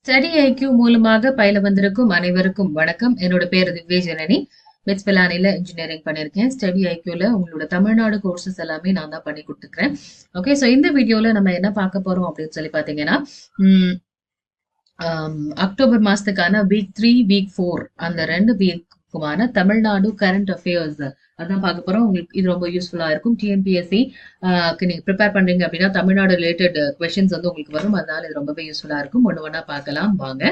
Study IQ மூலமாக பயில வந்திருக்கும் அனைவருக்கும் வணக்கம். என்னோட பேர் திவ்யஜனனி. மிட்ஸ் பிலானில இன்ஜினியரிங் பண்ணியிருக்கேன். ஸ்டடி ஐக்யூல உங்களோட தமிழ்நாடு கோர்சஸ் எல்லாமே நான் தான் பண்ணி கொடுத்துக்கிறேன். ஓகே, ஸோ இந்த வீடியோல நம்ம என்ன பார்க்க போறோம் அப்படின்னு சொல்லி பார்த்தீங்கன்னா, அக்டோபர் மாசத்துக்கான வீக் 3 வீக் 4 அந்த 2 வீக்குமான தமிழ்நாடு கரண்ட் அஃபேர்ஸ் அதான் பார்க்க போறோம். உங்களுக்கு இது ரொம்ப யூஸ்ஃபுல்லா இருக்கும். டிஎன்பிஎஸ்சி நீங்க ப்ரிப்பேர் பண்றீங்க அப்படின்னா தமிழ்நாடு ரிலேட்டட் கொஸ்டின்ஸ் வந்து உங்களுக்கு வரும். அதனால இது ரொம்பவே யூஸ்ஃபுல்லா இருக்கும். ஒன்று ஒன்றா பார்க்கலாம் வாங்க.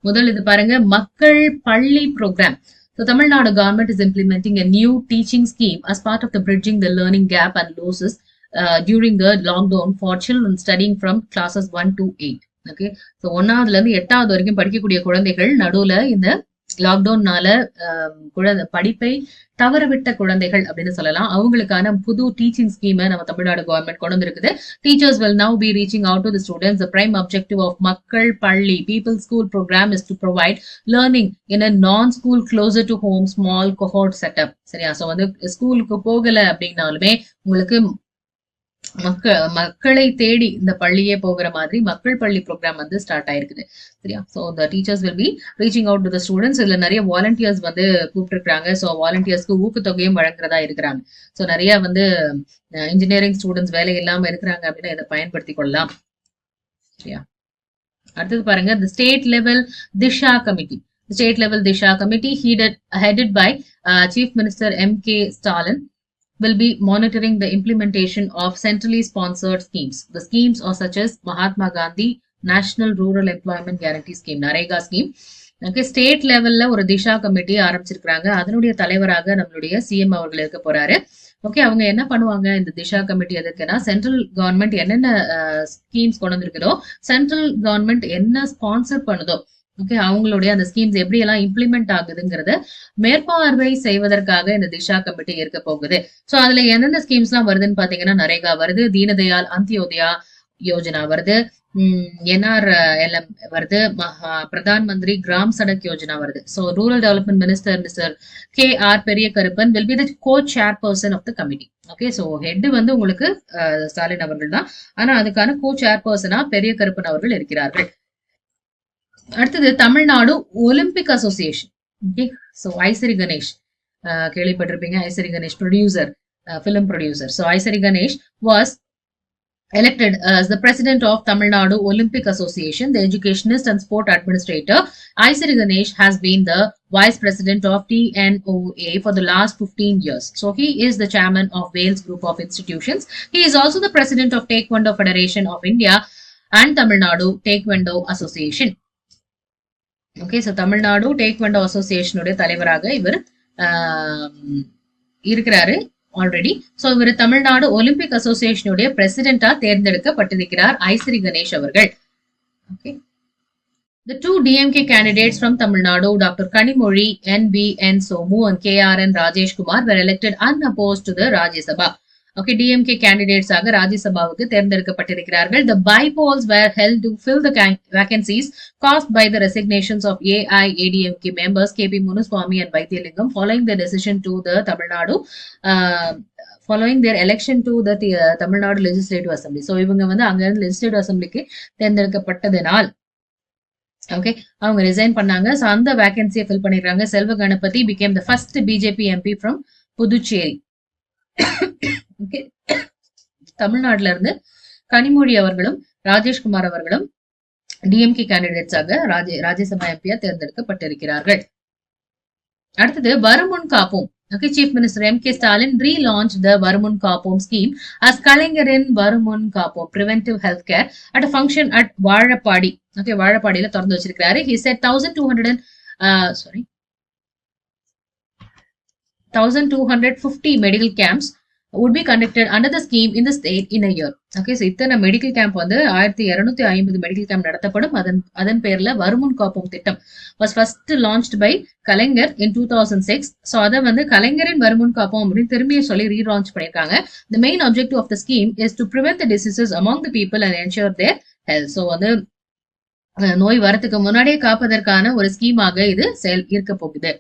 முதல் இது பாருங்க, மக்கள் பள்ளி program. So Tamil Nadu government is implementing a new teaching scheme as part of the bridging the learning gap and losses during the lockdown for children studying from classes 1 to 8. Okay, so 1ஆவதுல இருந்து 8ஆவது வரைக்கும் படிக்கக்கூடிய குழந்தைகள் நடுவுல இந்த லாக்டவுன்னால குழந்தை படிப்பை தவறவிட்ட குழந்தைகள் அப்படின்னு சொல்லலாம். அவங்களுக்கான புது டீச்சிங் ஸ்கீமை நம்ம தமிழ்நாடு கவர்மெண்ட் கொண்டு வந்திருக்குது. Teachers will now be reaching out to the students. The prime objective of Makkal Palli People School program is to provide learning in a non-school closer to home small cohort setup. சரியா? So வந்து ஸ்கூலுக்கு போகல அப்படின்னாலுமே உங்களுக்கு மக்களை தேடி இந்த பள்ளியே போகிற மாதிரி மக்கள் பள்ளி ப்ரோக்ராம் வந்து ஸ்டார்ட் ஆயிருக்குது. சரியா? So the teachers will be reaching out to the students. இதுல நிறைய வாலண்டியர்ஸ் வந்து கூப்பிட்டுருக்காங்க. ஸோ வாலண்டியர்ஸ்க்கு ஊக்கத்தொகையும் வழங்குறதா இருக்கிறாங்க. ஸோ நிறைய வந்து இன்ஜினியரிங் ஸ்டூடெண்ட்ஸ் வேலை இல்லாம இருக்கிறாங்க அப்படின்னா இதை பயன்படுத்தி கொள்ளலாம். சரியா? அடுத்தது பாருங்க, the state level Disha committee. State level Disha committee headed by Chief Minister M.K. Stalin will be monitoring the implementation of centrally sponsored schemes. The schemes are such as Mahatma Gandhi National Rural Employment Guarantee Scheme, NREGA scheme. Okay, state லெவல்ல ஒரு Disha committee ஆரம்பிச்சிருக்காங்க. அதனுடைய தலைவராக நம்மளுடைய CM அவர்கள் இருக்க போறாரு. Okay, அவங்க என்ன பண்ணுவாங்க இந்த திஷா கமிட்டி எதுக்குன்னா, சென்ட்ரல் கவர்மெண்ட் என்னென்ன ஸ்கீம்ஸ் கொண்டு வந்திருக்குதோ, சென்ட்ரல் கவர்மெண்ட் என்ன ஸ்பான்சர் பண்ணுதோ, ஓகே, அவங்களுடைய அந்த ஸ்கீம்ஸ் எப்படி எல்லாம் இம்ப்ளிமெண்ட் ஆகுதுங்கிறத மேற்பார்வை செய்வதற்காக இந்த திஷா கமிட்டி இருக்க போகுது. ஸோ அதுல எந்தெந்த ஸ்கீம்ஸ் எல்லாம் வருதுன்னு பாத்தீங்கன்னா, நரேகா வருது, தீனதயாள் அந்தியோதயா யோஜனா வருது, NRLM வருது, பிரதான் மந்திரி கிராம் சடக் யோஜனா வருது. So rural development minister mister KR Periya Karuppan will be the co chairperson of the committee. Okay, so head வந்து உங்களுக்கு ஸ்டாலின் அவர்கள் தான். ஆனா அதுக்கான கோ சேர்பர்சனா பெரிய கருப்பன் அவர்கள் இருக்கிறார்கள். அடுத்தது Tamil Nadu Olympic association. Okay, so Ishari Ganesh கேள்விப்பட்டிருப்பீங்க. Ishari Ganesh producer, film producer. So Ishari Ganesh was elected as the president of Tamil Nadu Olympic Association. The educationist and sport administrator Aisari Ganesh has been the vice president of TNOA for the last 15 years. So he is the chairman of Wales Group of Institutions. He is also the president of Taekwondo Federation of India and Tamil Nadu Taekwondo Association. Okay, so Tamil Nadu taekwondo அசோசியேஷனுடைய தலைவராக இவர் இருக்கிறாரு already. So இவர் Tamil Nadu Olympic அசோசியேஷனுடைய பிரசிடென்டா தேர்ந்தெடுக்கப்பட்டிருக்கிறார் ஐசரி கணேஷ் அவர்கள். Okay, the two DMK candidates from Tamil Nadu, Dr. Kanimozhi NBN Somu and KRN Rajesh Kumar, were elected unopposed to the Rajya Sabha. Okay, DMK candidates ஆக ராஜ்யசபாவுக்கு தேர்ந்தெடுக்கப்பட்டிருக்கிறார்கள். The by-polls were held to fill the vacancies caused by the resignations of AIADMK members KP Munuswamy and Vaidhyalingam following their decision to the Tamil Nadu following their election to the Tamil Nadu Legislative Assembly. So இவங்க வந்து அங்க இருந்து legislative அசம்பிளிக்கு தேர்ந்தெடுக்கப்பட்டதனால் okay அவங்க resign பண்ணாங்க. So அந்த வேகன்சியை ஃபில் பண்ணிடுறாங்க. Selva Ganapathi became the first BJP MP from Puducherry. Okay, தமிழ்நாட்டில இருந்து கனிமொழி அவர்களும் ராஜேஷ்குமார் அவர்களும் டிஎம்கே கேண்டிடேட்ஸாக ராஜ்யசபா எம்பியா தேர்ந்தெடுக்கப்பட்டிருக்கிறார்கள். அடுத்தது வருமுன் காப்போம். Okay, Chief Minister M.K. Stalin relaunched the Varumun Kappom scheme as Kalingarin Varumun Kappom preventive healthcare at a function at Vazhapadi. Okay, Vazhapadiல திறந்து வச்சிருக்காரு. He said 1250 medical camps would be conducted under the scheme in the state in a year. Okay, so இத்தனை medical camp வந்து 1250 medical camp நடத்தப்படும். அதன் பேர்ல வருமுன் காப்போம் திட்டம் was first launched by Kalaignar in 2006. So அதை வந்து கலைஞரின் வருமுன் காப்போம் அப்படின்னு திரும்பிய சொல்லி ரீலான்ச் பண்ணியிருக்காங்க. The main objective of the scheme is to prevent the diseases among the people and ensure their health. So வந்து நோய் வரத்துக்கு முன்னாடியே காப்பதற்கான ஒரு ஸ்கீமாக இது இருக்க போகுது.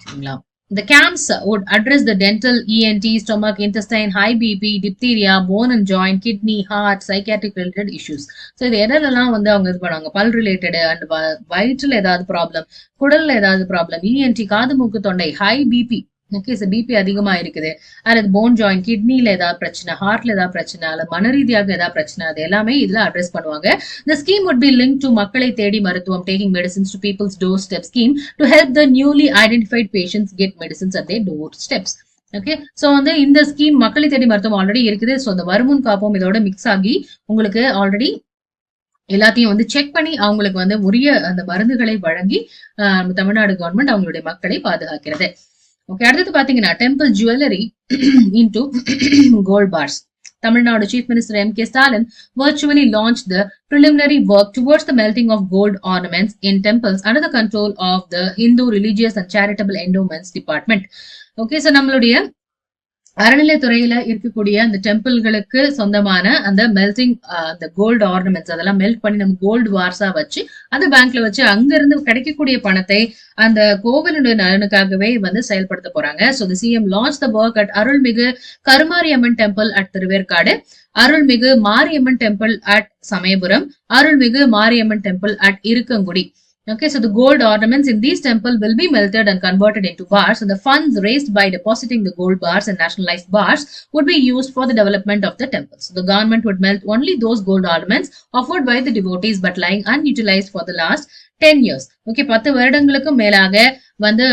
சரிங்களா? The camps would address the dental, ENT, stomach, intestine, high BP, diphtheria, bone and joint, kidney, heart, psychiatric related issues. So இது எதெல்லாம் வந்து அவங்க இது பண்ணுவாங்க, பல் ரிலேட்டட் அண்ட் வயிற்றுல ஏதாவது ப்ராப்ளம், குடல்ல ஏதாவது ப்ராப்ளம், ENT காது மூக்கு தொண்டை, ஹை பிபி, ஓகே, பிபி அதிகமா இருக்குது, அல்லது போன் ஜாயின், கிட்னில ஏதாவது பிரச்சனை, ஹார்ட்ல ஏதாவது பிரச்சனை, அல்லது மனரீதியாக ஏதாவது பிரச்சனை, அது எல்லாமே இதுல அட்ரஸ் பண்ணுவாங்க. The scheme would be linked to மக்களை தேடி மருத்துவம், taking medicines to people's doorstep scheme to help the newly identified patients get medicines at their doorsteps. Okay, so வந்து இந்த ஸ்கீம் மக்களை தேடி மருத்துவம் ஆல்ரெடி இருக்குது. சோ இந்த வருமுன் காப்போம் இதோட மிக்ஸ் ஆகி உங்களுக்கு ஆல்ரெடி எல்லாத்தையும் வந்து செக் பண்ணி அவங்களுக்கு வந்து உரிய அந்த மருந்துகளை வழங்கி தமிழ்நாடு கவர்மெண்ட் அவங்களுடைய மக்களை பாதுகாக்கிறது. ஓகே, அடுத்தது பாத்தீங்கன்னா temple jewellery into gold bars. Tamil Nadu Chief Minister M.K. Stalin virtually launched the preliminary work towards the melting of gold ornaments in temples under the control of the Hindu Religious and Charitable Endowments Department. Okay, so நம்மளுடைய அறநிலைத்துறையில இருக்கக்கூடிய அந்த டெம்பிள்களுக்கு சொந்தமான அந்த melting அந்த gold ornaments அதெல்லாம் melt பண்ணி நம்ம gold வார்ஸா வச்சு அந்த பேங்க்ல வச்சு அங்க இருந்து கிடைக்கக்கூடிய பணத்தை அந்த கோவிலுடைய நலனுக்காகவே வந்து செயல்படுத்த போறாங்க. So the CM launched the work at அருள்மிகு கருமாரியம்மன் டெம்பிள் at திருவேற்காடு, அருள்மிகு மாரியம்மன் டெம்பிள் at சமயபுரம், அருள்மிகு Mariamman temple at Irukkankudi. Okay, so the gold ornaments in these temples will be melted and converted into bars, and the funds raised by depositing the gold bars and nationalized bars would be used for the development of the temples. So the government would melt only those gold ornaments offered by the devotees but lying unutilized for the last 10 years. Okay, 10 வருடங்களுக்கும் மேலாக வந்து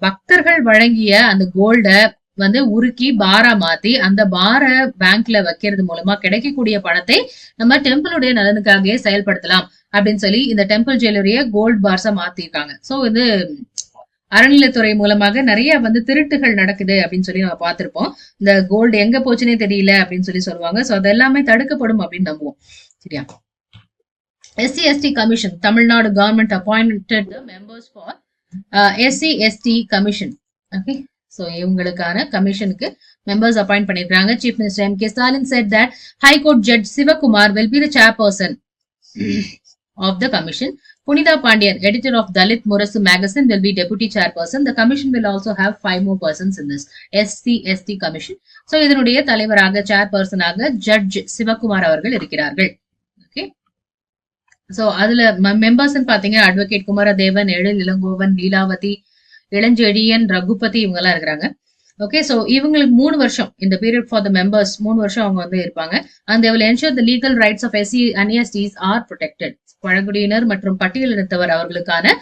பக்தர்கள் வழங்கிய அந்த கோல்ட வந்து உருக்கி பாரா மாத்தி அந்த பார பேங்க்ல வைக்கிறது மூலமா கிடைக்கக்கூடிய பணத்தை நம்ம டெம்பிளுடைய நலனுக்காக செயல்படுத்தலாம் அப்படின்னு சொல்லி இந்த டெம்பிள் ஜுவல்லரிய கோல்ட் பார்ஸா மாத்திருக்காங்க. சோ இது அறநிலைத்துறை மூலமாக நிறைய வந்து திருட்டுகள் நடக்குது அப்படின்னு சொல்லி நம்ம பார்த்திருப்போம். இந்த கோல்டு எங்க போச்சுன்னே தெரியல அப்படின்னு சொல்லி சொல்லுவாங்க. சோ அது எல்லாமே தடுக்கப்படும் அப்படின்னு நம்புவோம். சரியா? SC/ST commission. Tamil Nadu government appointed the members for SC/ST commission. Okay, so இவங்களுக்கான கமிஷனுக்கு மெம்பர்ஸ் அப்பாயிண்ட் பண்ணிருக்காங்க. Chief minister M.K. Stalin said that High Court Judge Sivakumar will be the chairperson of the commission. Punitha Pandian, editor of Dalit Murasu magazine, will be deputy chairperson. The commission will also have 5 more persons in this SC/ST commission. So இதனுடைய தலைவராக chairperson-ஆக judge Sivakumar அவர்கள் இருக்கிறார்கள். Okay, so அதுல members பாத்தீங்க advocate Kumaradevan, எழில் இளங்கோவன், லீலாவதி, இளஞ்செழியன், ரகுபதி இவங்க எல்லாம் இருக்கிறாங்க. Okay, so இவங்களுக்கு 3 வருஷம் இந்த பீரியட் ஃபார் த மெம்பர்ஸ் 3 வருஷம் அவங்க வந்து இருப்பாங்க. and they will ensure the legal rights of SC and STs are protected. பழங்குடியினர் மற்றும் பட்டியலினத்தவர் அவர்களுக்கான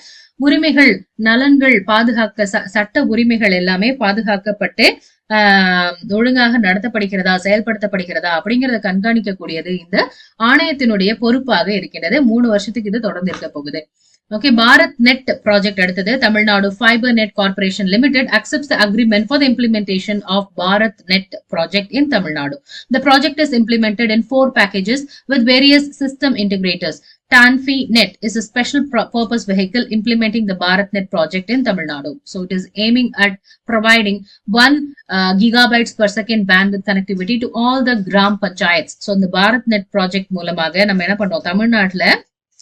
உரிமைகள் நலன்கள் பாதுகாக்க சட்ட உரிமைகள் எல்லாமே பாதுகாக்கப்பட்டு ஒழுங்காக நடத்தப்படுகிறதா செயல்படுத்தப்படுகிறதா அப்படிங்கறத கண்காணிக்கக்கூடியது இந்த ஆணையத்தினுடைய பொறுப்பாக இருக்கின்றது. 3 வருஷத்துக்கு இது தொடர்ந்து இருக்க போகுது. Okay, Bharat Net project அடுத்தது. Tamil Fiber Net Corporation Limited accepts the agreement for the implementation of Bharat Net project in Tamil Nadu. The project is implemented in 4 packages with various system integrators. Tanfi Net is a special purpose vehicle implementing the Bharat Net project in Tamil Nadu. So it is aiming at providing 1 gigabytes per second bandwidth connectivity to all the Gram Panchayats. So இந்த Bharat Net project மூலமாக நம்ம என்ன பண்றோம், தமிழ்நாட்டுல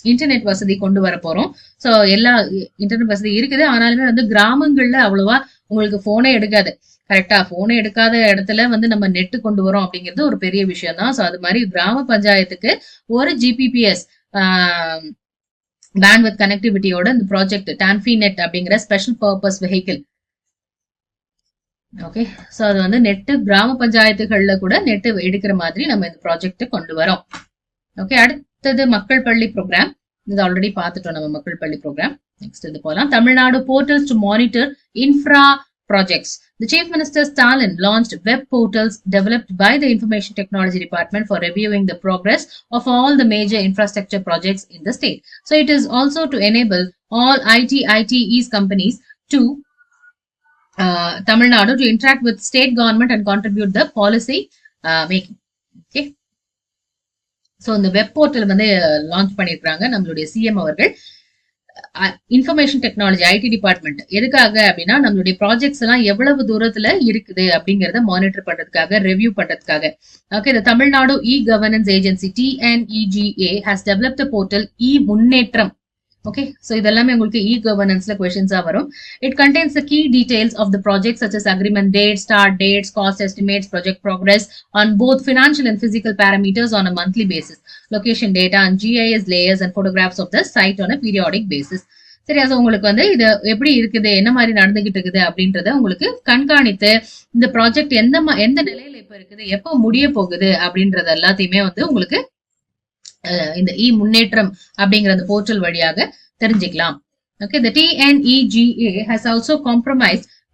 internet வசதி கொண்டு வர போறோம். சோ எல்லா இன்டர்நெட் வசதி இருக்குது, ஆனாலுமே வந்து கிராமங்கள்ல அவ்வளவா உங்களுக்கு போனே எடுக்காது. கரெக்டா, போனே எடுக்காத இடத்துல வந்து நம்ம நெட் கொண்டு வரோம் அப்படிங்கிறது ஒரு பெரிய விஷயம் தான். சோ அது மாதிரி கிராம பஞ்சாயத்துக்கு 1 GPPS பேண்ட்வித் கனெக்டிவிட்டியோட இந்த ப்ராஜெக்ட் டான்ஃபி நெட் அப்படிங்கிற special purpose vehicle. Okay, so அது வந்து நெட் கிராம பஞ்சாயத்துகள்ல கூட நெட் எடுக்கிற மாதிரி நம்ம இந்த ப்ராஜெக்ட் கொண்டு வரோம். ஓகே, அடுத்தது மக்கள் பள்ளி ப்ரோக்ராம். இது ஆல்ரெடி பார்த்துட்டோம் நம்ம மக்கள் பள்ளி ப்ரோக்ராம். நெக்ஸ்ட் இது போலாம். Tamil Nadu portals to monitor infra projects. The Chief Minister Stalin launched web portals developed by the Information Technology Department for reviewing the progress of all the major infrastructure projects in the state. So it is also to enable all ITEs companies to Tamil Nadu to interact with state government and contribute the policy making. Okay. So இந்த web portal வந்து launch பண்ணிருக்காங்க நம்மளுடைய CM அவர்கள். Information technology IT department எதுக்காக அப்படின்னா நம்மளுடைய projects எல்லாம் எவ்வளவு தூரத்துல இருக்குது அப்படிங்கறத மானிட்டர் பண்றதுக்காக, ரிவ்யூ பண்றதுக்காக. Okay, the Tamil Nadu e governance agency TNEGA has developed a portal முன்னேற்றம் Okay, so இதெல்லாமே உங்களுக்கு e-governanceல questions-ஆ வரும். It contains the key details of the project such as agreement dates, start dates, cost estimates, project progress on both financial and physical parameters on a monthly basis, location data and GIS layers and photographs of the site on a periodic basis. சரியா? So உங்களுக்கு வந்து இது எப்படி இருக்குது, என்ன மாதிரி நடந்துகிட்டு இருக்குது அப்படின்றத உங்களுக்கு கண்காணித்து இந்த ப்ராஜெக்ட் எந்த நிலையில இப்ப இருக்குது, எப்ப முடிய போகுது அப்படின்றது எல்லாத்தையுமே வந்து உங்களுக்கு இந்த முன்னேற்றம் அப்படிங்கிற அந்த போர்ட்டல் வழியாக தெரிஞ்சுக்கலாம். Okay, the TNEGA has also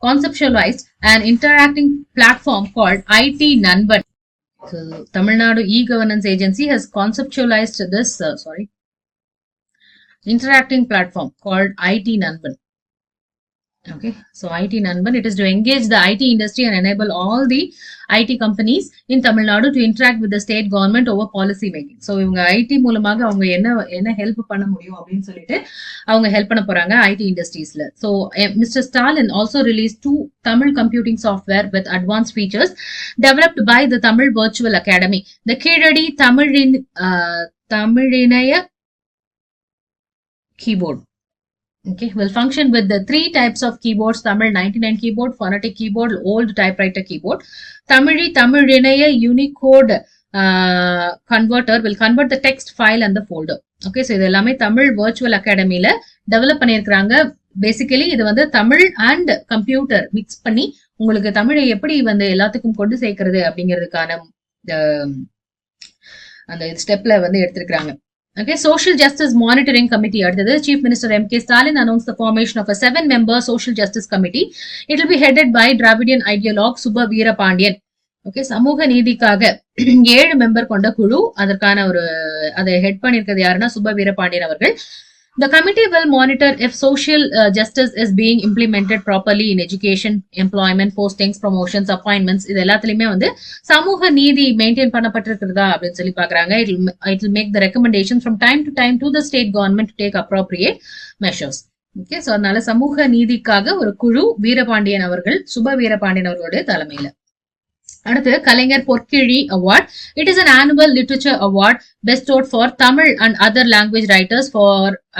conceptualized an interacting platform called IT Nanban. So, Tamil Nadu e-governance agency has conceptualized this interacting platform called IT Nanban. Okay, so IT Nanban, it is to engage the IT industry and enable all the IT companies in Tamil Nadu to interact with the state government over policy making. So இவங்க IT மூலமாக அவங்க என்ன help பண்ண முடியும் அப்படின்னு சொல்லிட்டு அவங்க help பண்ண போறாங்க IT இண்டஸ்ட்ரீஸ்ல. So Mr. Stalin also released 2 Tamil computing software with advanced features developed by the Tamil Virtual Academy. The Kidadi Tamilinaya keyboard. Okay, will function with the 3 types of keyboards: Tamil 99 keyboard, phonetic keyboard, old typewriter keyboard. Tamilinaya Unicode converter will convert the text file and the folder. Okay, so இது எல்லாமே Tamil virtual அகாடமில develop பண்ணியிருக்கிறாங்க. Basically இது வந்து Tamil and computer mix பண்ணி உங்களுக்கு தமிழை எப்படி வந்து எல்லாத்துக்கும் கொண்டு சேர்க்கிறது அப்படிங்கிறதுக்கான அந்த ஸ்டெப்ல வந்து எடுத்திருக்கிறாங்க. Okay, Social Justice Monitoring Committee. Chief Minister M.K. Stalin announced the formation of a 7-member Social Justice Committee. It will be headed by Dravidian ideologue Subba Veerapandiyan. Okay, சமூக நீதிக்காக 7 மெம்பர் கொண்ட குழு, அதற்கான அதை ஹெட் பண்ணிருக்கிறது யாருன்னா சுப்ப வீரபாண்டியன் அவர்கள். The committee will monitor if social justice is being implemented properly in education, employment, postings, promotions, appointments. இது எல்லாத்துலயுமே வந்து சமூக நீதி மெயின்டைன் பண்ணப்பட்டிருக்கிறதா அப்படின்னு சொல்லி பாக்குறாங்க. It will make the recommendations from time to time to the state government to take appropriate measures. Okay, so அதனால சமூக நீதிக்காக ஒரு குழு வீரபாண்டியன் அவர்கள், சுப வீரபாண்டியன் அவர்களுடைய தலைமையில. அடுத்து கலைஞர் பொற்கிழி award. It is an annual literature award bestowed for Tamil and other language writers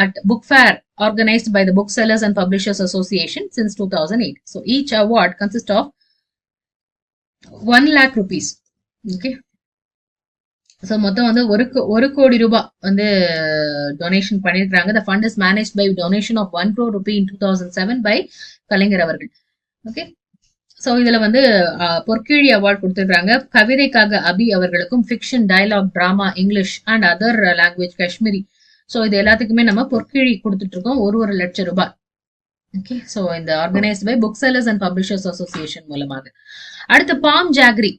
at book fair organized by the Booksellers and Publishers Association since 2008. So each award consists of 1 lakh rupees. Okay, so மொத்தம் வந்து 1 கோடி ரூபாய் வந்து donation பண்ணிருக்காங்க. The fund is managed by donation of 1 crore rupee in 2007 by கலைஞர் அவர்கள். Okay, so இதுல வந்து பொற்கிழி award கொடுத்திருக்காங்க. கவிதைக்காக அபி அவர்களுக்கும், fiction, dialogue, drama, English and other language Kashmiri, so இது எல்லாத்துக்குமே நம்ம பொற்கிழி கொடுத்துட்டு இருக்கோம். 1 லட்சம் ரூபாய். ஓகே, சோ இந்த organised by book sellers and publishers association மூலமாக. அடுத்து பாம் ஜாகரி.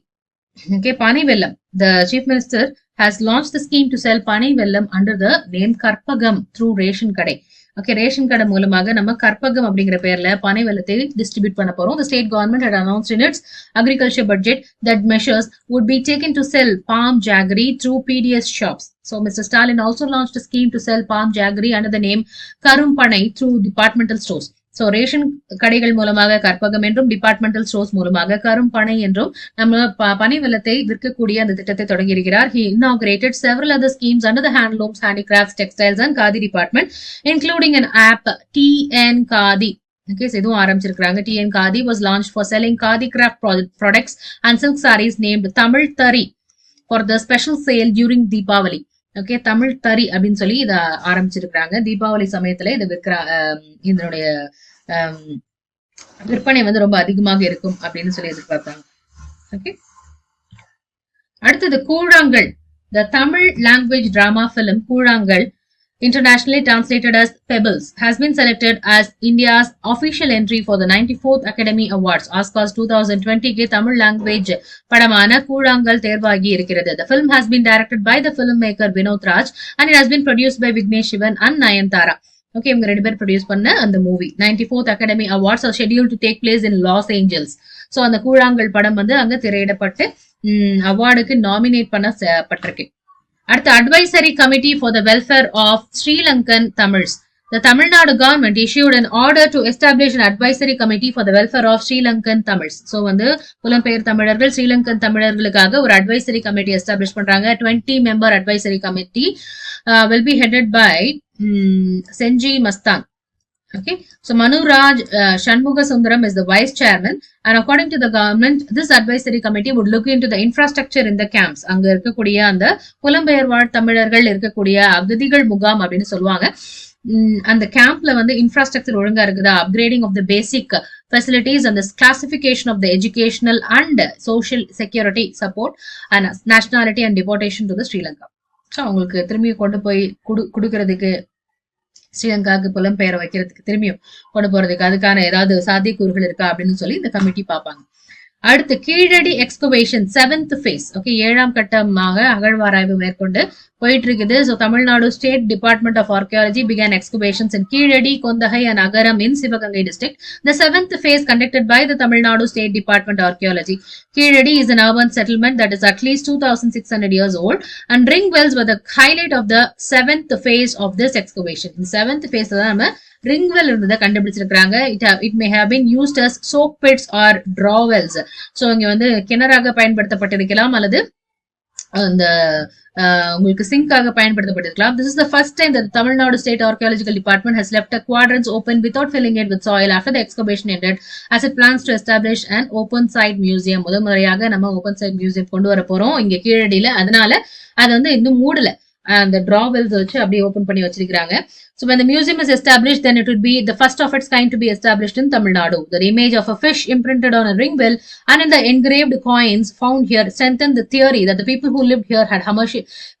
ஓகே, பனை வெல்லம். The chief minister has launched the scheme to sell பனை வெல்லம் under the name Karpagam through ration கடை. ஓகே, ரேஷன் கடை மூலமாக நம்ம கற்பகம் அப்படிங்கிற பேர்ல பனை வெல்லத்தை டிஸ்ட்ரிபியூட் பண்ண போறோம். The state government had announced in its agriculture budget that measures would be taken to sell palm jaggery through PDS shops. So Mr. Stalin also launched a scheme to sell palm jaggery under the name Karum Panai through departmental stores. So ration கடைகள் மூலமாக கற்பகம் என்றும், departmental stores மூலமாக கரும் பனை என்றும் நம்ம பனை வெல்லத்தை விற்கக்கூடிய அந்த திட்டத்தை தொடங்கியிருக்கிறார். He inaugurated several other schemes under the handlooms, handicrafts, textiles and Khadi department, including an app TN Khadi. Okay, so இதுவும் ஆரம்பிச்சிருக்காங்க. TN Khadi was launched for selling Khadi craft products and silk sarees named Tamil Tari for the special sale during Deepavali. Okay, Tamil தரி அப்படின்னு சொல்லி இத ஆரம்பிச்சிருக்காங்க. தீபாவளி சமயத்துல இதை இதனுடைய விற்பனை வந்து ரொம்ப அதிகமாக இருக்கும் அப்படின்னு சொல்லி எதிர்பார்த்தாங்க. ஓகே, அடுத்தது கூழாங்கல். The Tamil language drama film கூழாங்கல், internationally translated as Pebbles, has been selected as India's official entry for the 94th Academy Awards. Oscars 2020 के Tamil language படமான கூழாங்கல் தேர்வாகி இருக்கிறது. The film has been directed by the filmmaker Vinod Raj and it has been produced by Vignesh Shivan and Nayanthara. Okay, இவங்க 2 பேர் produce பண்ண அந்த movie. 94th Academy Awards are scheduled to take place in Los Angeles. So அந்த கூழாங்கல் படம் வந்து அங்க திரையிடப்பட்டு அவார்டுக்கு nominate பண்ணப்பட்டிருக்கு. அடுத்து advisory committee for the welfare of Sri Lankan Tamils. The Tamil Nadu government issued an order to establish an advisory committee for the welfare of Sri Lankan Tamils. So வந்து புலம்பெயர் தமிழர்கள் ஸ்ரீலங்கன் தமிழர்களுக்காக ஒரு advisory committee establish பண்றாங்க. 20 member advisory committee will be headed by Senji Mastan. Okay, so Manu Raj Shanmuga Sundaram is the vice chairman, and according to the government, this advisory committee would look into the infrastructure in the camps. அங்க இருக்கக்கூடிய அந்த புலம்பெயர் வாழ் தமிழர்கள் இருக்கக்கூடிய அகதிகள் முகாம் அப்படின்னு சொல்லுவாங்க. அந்த கேம்ப்ல வந்து இன்ஃப்ராஸ்ட்ரக்சர் ஒழுங்கா இருக்குதா, upgrading of the basic facilities and classification of the educational and social security support and nationality and deportation to the Sri Lanka. So அவங்களுக்கு திரும்பி கொண்டு போய் கொடுக்கறதுக்கு ஸ்ரீலங்காவுக்கு புலம்பெயர வைக்கிறதுக்கு திரும்பியும் கொண்டு போறதுக்கு அதுக்கான ஏதாவது சாத்தியக்கூறுகள் இருக்கா அப்படின்னு சொல்லி இந்த கமிட்டி பார்ப்பாங்க. அடுத்து Keezhadi excavation 7th phase. Okay, 7ஆம் கட்டமாக அகழ்வாராய்வு மேற்கொண்டு போயிட்டு இருக்குது. So Tamil Nadu state department of archaeology began excavations in Keezhadi, Konthagai and Agaram in Sivaganga district. The 7th phase conducted by the Tamil Nadu State Department of Archaeology. Kizhadi is an urban settlement that is at least 2,600 years old, and ring wells were the highlight of the 7th phase of this excavation. In 7th phase தான் நம்ம ring well இருந்ததை கண்டுபிடிச்சிருக்காங்க. It may have been used as soak pits or draw wells. So இங்க வந்து கிணறாக பயன்படுத்தப்பட்டிருக்கலாம் அல்லது அந்த உங்களுக்கு சிங்காக பயன்படுத்தப்பட்டிருக்கலாம். This is the first time that the Tamil Nadu State Archaeological Department has left a quadrants open without filling it with soil after the excavation ended, as it plans to establish an open site museum. முதன்முறையாக நம்ம open side museum கொண்டு வர போறோம் இங்க கீழடியில. அதனால அது வந்து இன்னும் மூடல, அந்த டிரா வெல்ஸ் வச்சு அப்படியே ஓபன் பண்ணி வச்சிருக்காங்க. So when the museum is established, then it would be the first of its kind to be established in Tamil Nadu. The image of a fish imprinted on a ring well and in the engraved coins found here strengthened the theory that the people who lived here had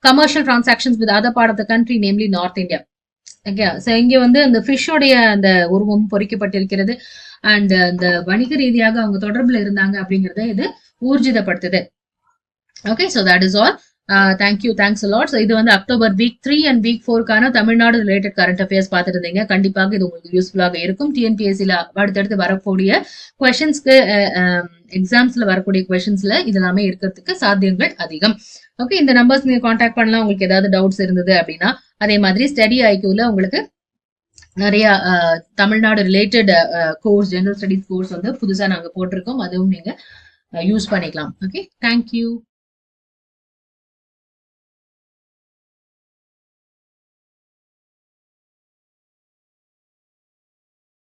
commercial transactions with other part of the country, namely North India. Okay, so இங்க வந்து அந்த ஃபிஷ்ஷோடைய அந்த உருவம் பொறிக்கப்பட்டிருக்கிறது and அந்த வணிக ரீதியாக அவங்க தொடர்புல இருந்தாங்க அப்படிங்கறத இது ஊர்ஜிதப்படுத்துது. Okay, so that is all. Thanks a lot. So இது வந்து அக்டோபர் வீக் 3 அண்ட் வீக் 4க்கான தமிழ்நாடு ரிலேட்டட் கரண்ட் அஃபேர்ஸ் பார்த்துட்டு இருந்தீங்க. கண்டிப்பாக இது உங்களுக்கு யூஸ்ஃபுல்லாக இருக்கும். டிஎன்பிஎஸ்சில அடுத்தடுத்து வரக்கூடிய கொஸ்டின்ஸ்க்கு எக்ஸாம்ஸ்ல வரக்கூடிய கொஸ்டின்ஸ்ல இது எல்லாமே இருக்கிறதுக்கு சாத்தியங்கள் அதிகம். ஓகே, இந்த நம்பர்ஸ் நீங்க கான்டாக்ட் பண்ணலாம் உங்களுக்கு ஏதாவது டவுட்ஸ் இருந்தது அப்படின்னா. அதே மாதிரி ஸ்டடி ஐக்யூல உங்களுக்கு நிறைய Tamil Nadu related course, general studies course வந்து புதுசா நாங்க போட்டிருக்கோம். அதுவும் நீங்க யூஸ் பண்ணிக்கலாம். Okay, thank you.